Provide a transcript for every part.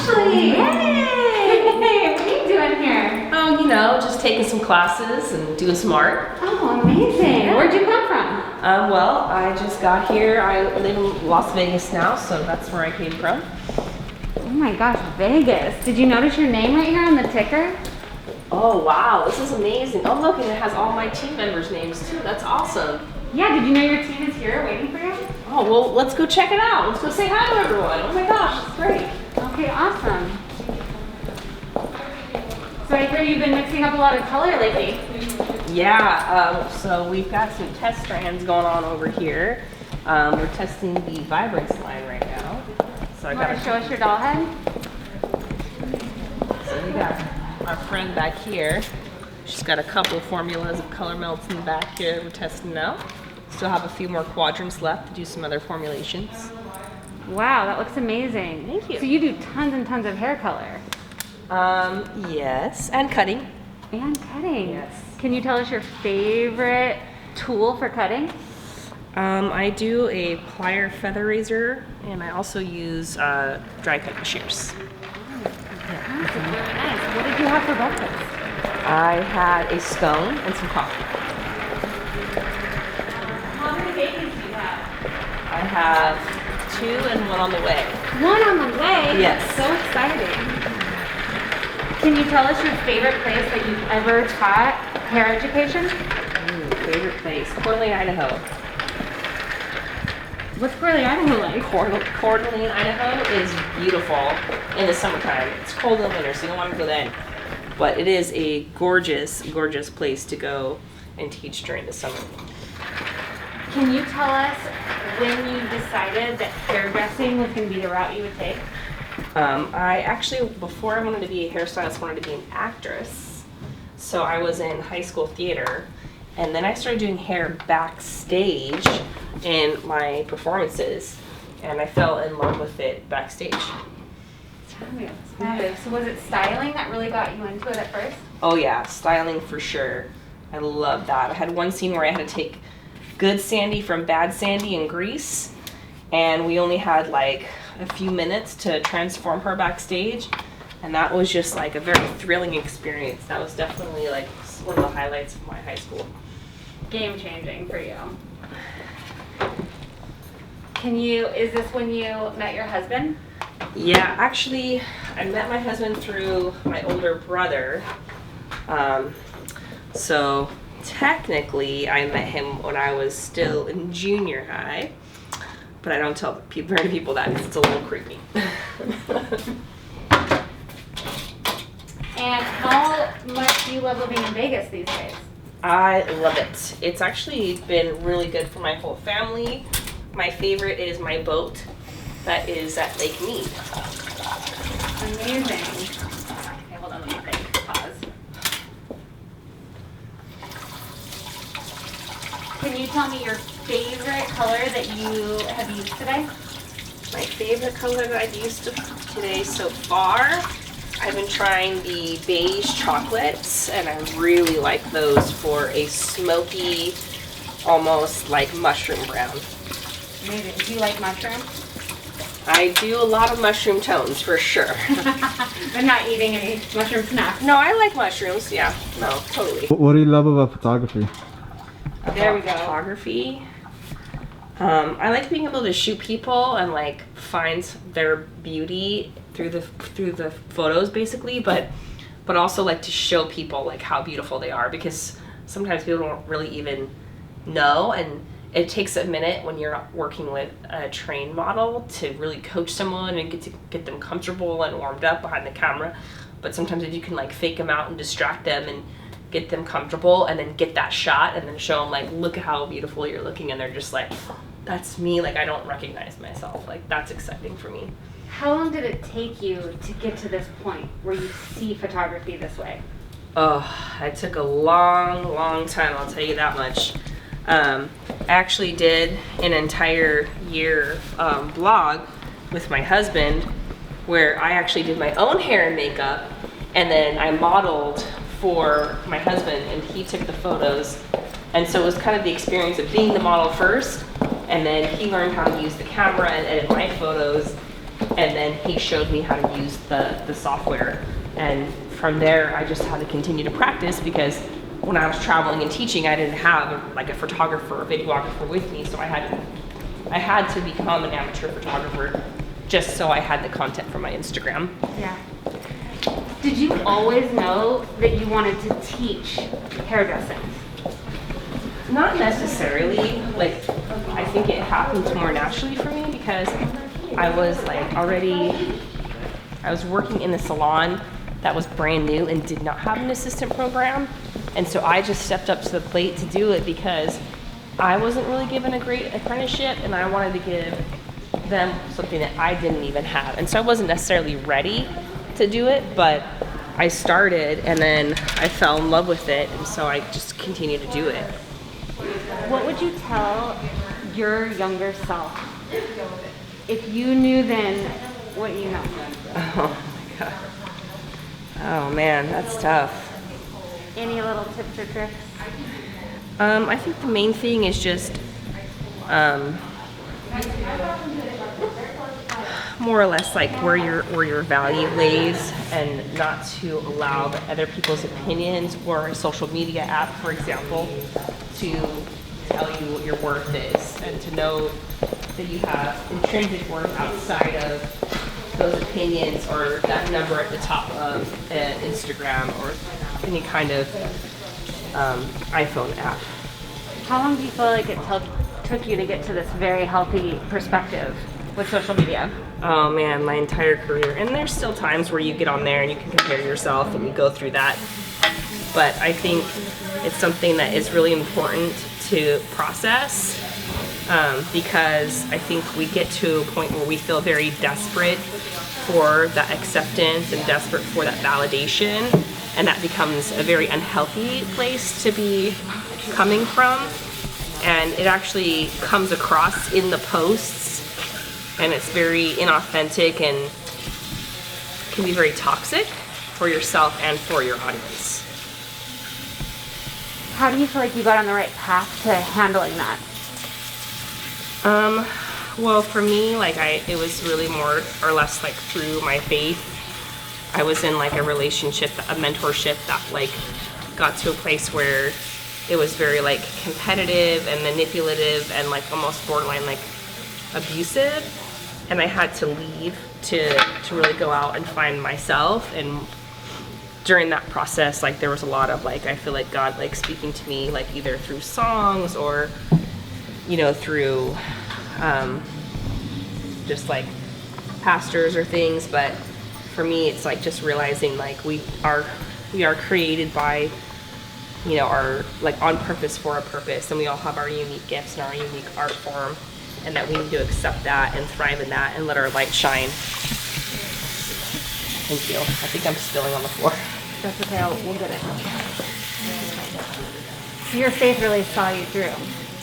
Ashlee! Hey! What are you doing here? Oh, you know, just taking some classes and doing some art. Oh, amazing. Yeah. Where'd you come from? Well, I just got here. I live in Las Vegas now, so that's where I came from. Oh my gosh, Vegas. Did you notice your name right here on the ticker? Oh, wow, this is amazing. Oh, look, and it has all my team members' names too. That's awesome. Yeah, did you know your team is here waiting for you? Oh, well, let's go check it out. Let's go say hi to everyone. Oh my gosh, it's great. Okay, awesome. So I hear you've been mixing up a lot of color lately. Yeah, so we've got some test strands going on over here. We're testing the Vibrance line right now. So I You want to show us your doll head? So we got our friend back here. She's got a couple formulas of color melts in the back here we're testing now. Still have a few more quadrants left to do some other formulations. Wow, that looks amazing. Thank you. So you do tons and tons of hair color. Yes, and cutting. And cutting. Yes. Can you tell us your favorite tool for cutting? I do a plier feather razor, and I also use dry cutting shears. That's really nice. What did you have for breakfast? I had a scone and some coffee. How many babies do you have? I have 2 and 1 on the way. One on the way? Yes. So exciting. Can you tell us your favorite place that you've ever taught hair education? Favorite place? Coeur d'Alene, Idaho. What's Coeur d'Alene, Idaho like? Coeur d'Alene, Idaho is beautiful in the summertime. It's cold in the winter, so you don't want to go then. But it is a gorgeous, gorgeous place to go and teach during the summer. Can you tell us when you decided that hairdressing was going to be the route you would take? I actually, before I wanted to be a hairstylist, wanted to be an actress. So I was in high school theater, and then I started doing hair backstage in my performances, and I fell in love with it backstage. So was it styling that really got you into it at first? Oh yeah, styling for sure. I love that. I had one scene where I had to take good Sandy from bad Sandy and grease, and we only had like a few minutes to transform her backstage, and that was just like a very thrilling experience. That was definitely like one of the highlights of my high school. Game changing for you. Is this when you met your husband? Yeah, actually, I met my husband through my older brother. So technically, I met him when I was still in junior high, but I don't tell very many people that because it's a little creepy. And how much do you love living in Vegas these days? I love it. It's actually been really good for my whole family. My favorite is my boat that is at Lake Mead. Amazing. Okay, hold on, let me think. Pause. Can you tell me your favorite color that you have used today? My favorite color that I've used today so far, I've been trying the beige chocolates, and I really like those for a smoky, almost like mushroom brown. Amazing. Do you like mushrooms? I do a lot of mushroom tones for sure. But not eating any mushroom snacks. No, I like mushrooms. Yeah, no, totally. What do you love about photography? There we go. Photography. I like being able to shoot people and like find their beauty through the photos, basically, but also like to show people like how beautiful they are, because sometimes people don't really even know, and it takes a minute when you're working with a trained model to really coach someone and get them comfortable and warmed up behind the camera. But sometimes if you can like fake them out and distract them and get them comfortable and then get that shot and then show them like, look at how beautiful you're looking, and they're just like, that's me, like I don't recognize myself, like that's exciting for me. How long did it take you to get to this point where you see photography this way? Oh, it took a long time, I'll tell you that much. I actually did an entire year blog with my husband where I actually did my own hair and makeup, and then I modeled for my husband and he took the photos. And so it was kind of the experience of being the model first, and then he learned how to use the camera and edit my photos, and then he he showed me how to use the software. And from there, I just had to continue to practice because when I was traveling and teaching, I didn't have like a photographer or videographer with me. So I had to become an amateur photographer just so I had the content for my Instagram. Yeah. Did you always know that you wanted to teach hairdressing? Not necessarily. Like, I think it happened more naturally for me because I was like I was working in a salon that was brand new and did not have an assistant program. And so I just stepped up to the plate to do it because I wasn't really given a great apprenticeship and I wanted to give them something that I didn't even have. And so I wasn't necessarily ready to do it, but I started and then I fell in love with it. And so I just continued to do it. What would you tell your younger self if you knew then what you know? Oh my God. Oh man, that's tough. Any little tips or tricks? I think the main thing is just more or less like where your value lays, and not to allow the other people's opinions or a social media app, for example, to tell you what your worth is, and to know that you have intrinsic worth outside of those opinions or that number at the top of Instagram or any kind of iPhone app. How long do you feel like it took you to get to this very healthy perspective with social media? Oh man, my entire career. And there's still times where you get on there and you can compare yourself and you go through that. But I think it's something that is really important to process because I think we get to a point where we feel very desperate for that acceptance and desperate for that validation, and that becomes a very unhealthy place to be coming from. And it actually comes across in the posts, and it's very inauthentic and can be very toxic for yourself and for your audience. How do you feel like you got on the right path to handling that? Well, for me, like it was really more or less like through my faith. I was in like a relationship, a mentorship that like got to a place where it was very like competitive and manipulative and like almost borderline like abusive. And I had to leave to really go out and find myself. And during that process, like there was a lot of like, I feel like God like speaking to me like either through songs or, you know, through just like pastors or things. But for me, it's like just realizing like we are created by, you know, our like on purpose for a purpose, and we all have our unique gifts and our unique art form, and that we need to accept that and thrive in that and let our light shine. Thank you. I think I'm spilling on the floor. That's okay, we'll get it. So your faith really saw you through.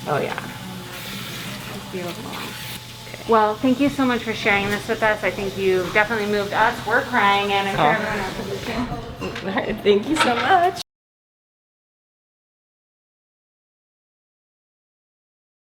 Oh yeah. That's beautiful. Okay. Well, thank you so much for sharing this with us. I think you definitely moved us. We're crying, and I'm sure everyone else is too. Thank you so much.